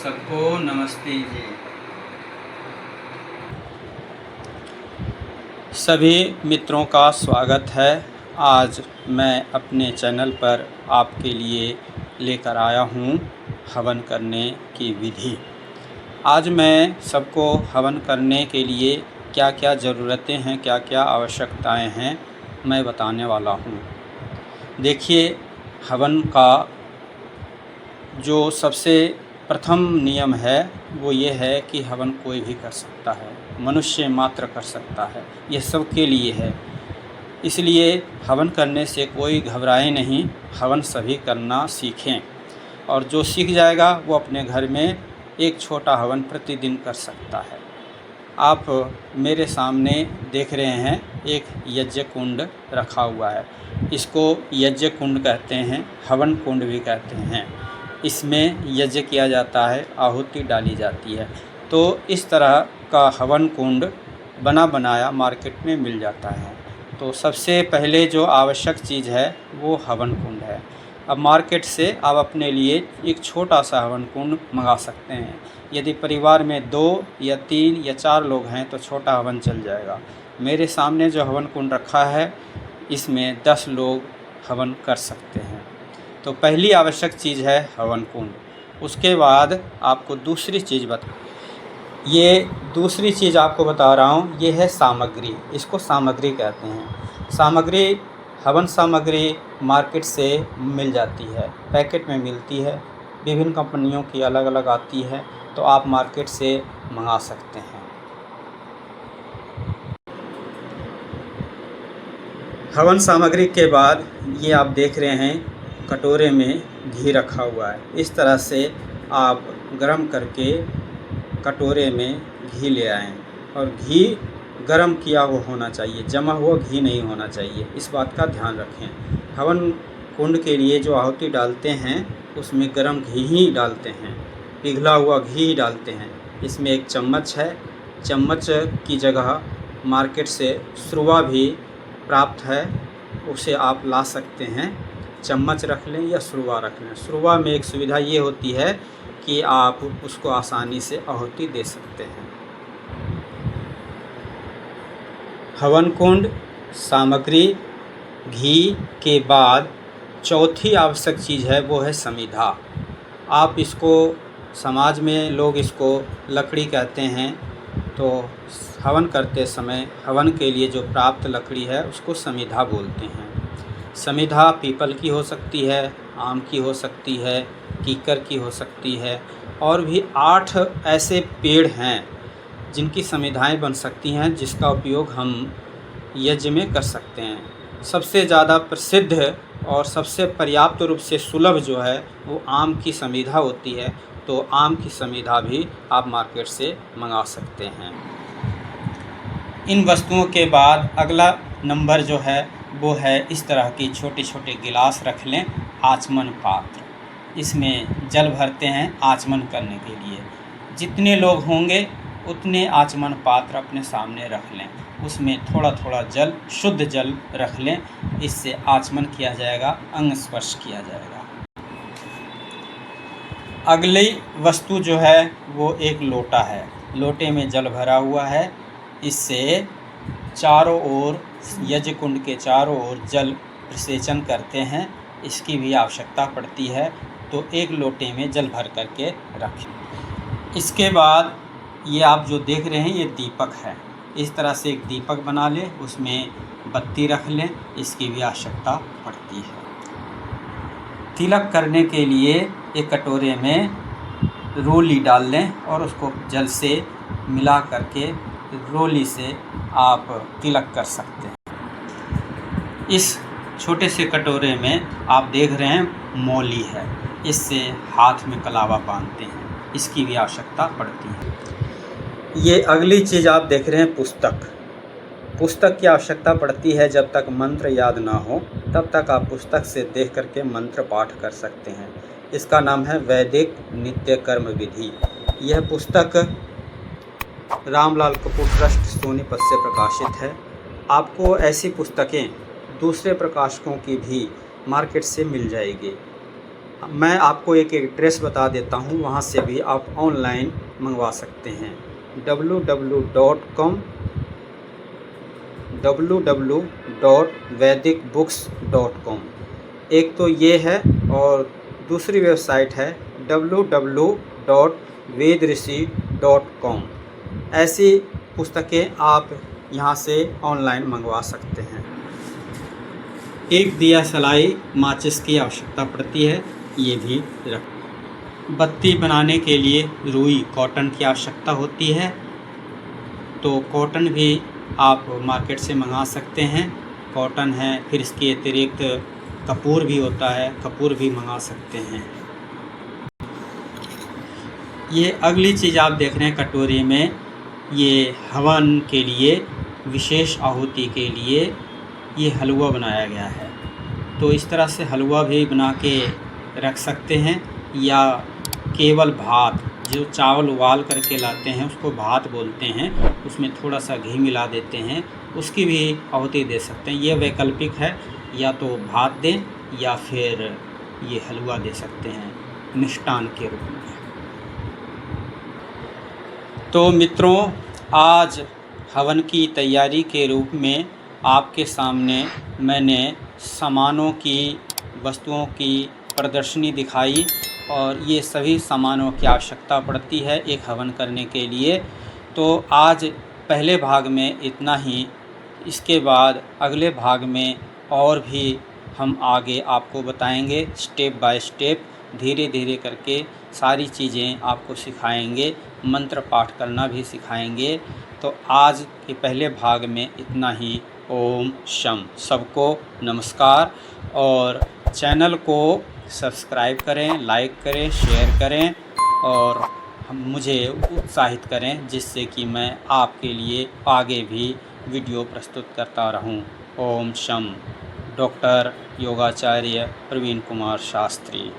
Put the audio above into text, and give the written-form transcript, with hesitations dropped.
सबको नमस्ते जी। सभी मित्रों का स्वागत है। आज मैं अपने चैनल पर आपके लिए लेकर आया हूँ हवन करने की विधि। आज मैं सबको हवन करने के लिए क्या क्या ज़रूरतें हैं, क्या क्या आवश्यकताएं हैं, मैं बताने वाला हूँ। देखिए, हवन का जो सबसे प्रथम नियम है वो ये है कि हवन कोई भी कर सकता है, मनुष्य मात्र कर सकता है, यह सबके लिए है। इसलिए हवन करने से कोई घबराए नहीं, हवन सभी करना सीखें। और जो सीख जाएगा वो अपने घर में एक छोटा हवन प्रतिदिन कर सकता है। आप मेरे सामने देख रहे हैं एक यज्ञ कुंड रखा हुआ है। इसको यज्ञ कुंड कहते हैं, हवन कुंड भी कहते हैं। इसमें यज्ञ किया जाता है, आहुति डाली जाती है। तो इस तरह का हवन कुंड बना बनाया मार्केट में मिल जाता है। तो सबसे पहले जो आवश्यक चीज़ है वो हवन कुंड है। अब मार्केट से आप अपने लिए एक छोटा सा हवन कुंड मंगा सकते हैं। यदि परिवार में 2 या 3 या 4 लोग हैं तो छोटा हवन चल जाएगा। मेरे सामने जो हवन कुंड रखा है इसमें 10 लोग हवन कर सकते हैं। तो पहली आवश्यक चीज़ है हवन कुंड। उसके बाद आपको दूसरी चीज़ दूसरी चीज़ आपको बता रहा हूँ, ये है सामग्री। इसको सामग्री कहते हैं। सामग्री, हवन सामग्री मार्केट से मिल जाती है, पैकेट में मिलती है, विभिन्न कंपनियों की अलग अलग आती है, तो आप मार्केट से मंगा सकते हैं। हवन सामग्री के बाद ये आप देख रहे हैं कटोरे में घी रखा हुआ है। इस तरह से आप गरम करके कटोरे में घी ले आएँ और घी गरम किया हुआ होना चाहिए, जमा हुआ घी नहीं होना चाहिए। इस बात का ध्यान रखें। हवन कुंड के लिए जो आहुति डालते हैं उसमें गरम घी ही डालते हैं, पिघला हुआ घी ही डालते हैं। इसमें एक चम्मच है, चम्मच की जगह मार्केट से सुरवा भी प्राप्त है, उसे आप ला सकते हैं। चम्मच रख लें या सुरवा रख लें। सुरवा में एक सुविधा ये होती है कि आप उसको आसानी से आहुति दे सकते हैं। हवन कुंड, सामग्री, घी के बाद चौथी आवश्यक चीज़ है वो है समिधा। आप इसको, समाज में लोग इसको लकड़ी कहते हैं, तो हवन करते समय हवन के लिए जो प्राप्त लकड़ी है उसको समिधा बोलते हैं। समिधा पीपल की हो सकती है, आम की हो सकती है, कीकर की हो सकती है, और भी 8 ऐसे पेड़ हैं जिनकी समिधाएं बन सकती हैं, जिसका उपयोग हम यज्ञ में कर सकते हैं। सबसे ज़्यादा प्रसिद्ध और सबसे पर्याप्त रूप से सुलभ जो है वो आम की समिधा होती है। तो आम की समिधा भी आप मार्केट से मंगा सकते हैं। इन वस्तुओं के बाद अगला नंबर जो है वो है इस तरह की छोटे छोटे गिलास रख लें, आचमन पात्र। इसमें जल भरते हैं आचमन करने के लिए। जितने लोग होंगे उतने आचमन पात्र अपने सामने रख लें। उसमें थोड़ा थोड़ा जल, शुद्ध जल रख लें। इससे आचमन किया जाएगा, अंग स्पर्श किया जाएगा। अगली वस्तु जो है वो एक लोटा है। लोटे में जल भरा हुआ है। इससे चारों ओर, यज्ञ कुंड के चारों ओर जल प्रसेचन करते हैं। इसकी भी आवश्यकता पड़ती है, तो एक लोटे में जल भर करके रखें। इसके बाद ये आप जो देख रहे हैं ये दीपक है। इस तरह से एक दीपक बना लें, उसमें बत्ती रख लें। इसकी भी आवश्यकता पड़ती है। तिलक करने के लिए एक कटोरे में रोली डाल लें और उसको जल से मिला करके रोली से आप तिलक कर सकते हैं। इस छोटे से कटोरे में आप देख रहे हैं मौली है। इससे हाथ में कलावा बांधते हैं। इसकी भी आवश्यकता पड़ती है। ये अगली चीज़ आप देख रहे हैं पुस्तक। पुस्तक की आवश्यकता पड़ती है। जब तक मंत्र याद ना हो तब तक आप पुस्तक से देख करके मंत्र पाठ कर सकते हैं। इसका नाम है वैदिक नित्य कर्म विधि। यह पुस्तक रामलाल कपूर ट्रस्ट सोनीपत से प्रकाशित है। आपको ऐसी पुस्तकें दूसरे प्रकाशकों की भी मार्केट से मिल जाएगी। मैं आपको एक एड्रेस बता देता हूँ, वहाँ से भी आप ऑनलाइन मंगवा सकते हैं। www.vedicbooks.com। एक तो ये है और दूसरी वेबसाइट है www.vedrishi.com। ऐसी पुस्तकें आप यहाँ से ऑनलाइन मंगवा सकते हैं। एक दिया सलाई माचिस की आवश्यकता पड़ती है, ये भी रख। बत्ती बनाने के लिए रुई कॉटन की आवश्यकता होती है, तो कॉटन भी आप मार्केट से मंगा सकते हैं। कॉटन है, फिर इसके अतिरिक्त कपूर भी होता है, कपूर भी मंगा सकते हैं। ये अगली चीज़ आप देख रहे हैं कटोरी में, ये हवन के लिए, विशेष आहुति के लिए ये हलवा बनाया गया है। तो इस तरह से हलवा भी बना के रख सकते हैं, या केवल भात, जो चावल उबाल करके लाते हैं उसको भात बोलते हैं, उसमें थोड़ा सा घी मिला देते हैं, उसकी भी आहुति दे सकते हैं। ये वैकल्पिक है, या तो भात दें या फिर ये हलवा दे सकते हैं मिष्टान के रूप में। तो मित्रों, आज हवन की तैयारी के रूप में आपके सामने मैंने सामानों की, वस्तुओं की प्रदर्शनी दिखाई, और ये सभी सामानों की आवश्यकता पड़ती है एक हवन करने के लिए। तो आज पहले भाग में इतना ही। इसके बाद अगले भाग में और भी हम आगे आपको बताएंगे, स्टेप बाय स्टेप, धीरे धीरे करके सारी चीज़ें आपको सिखाएंगे, मंत्र पाठ करना भी सिखाएंगे। तो आज के पहले भाग में इतना ही। ओम शम। सबको नमस्कार, और चैनल को सब्सक्राइब करें, लाइक करें, शेयर करें, और मुझे उत्साहित करें, जिससे कि मैं आपके लिए आगे भी वीडियो प्रस्तुत करता रहूं। ओम शम। डॉक्टर योगाचार्य प्रवीण कुमार शास्त्री।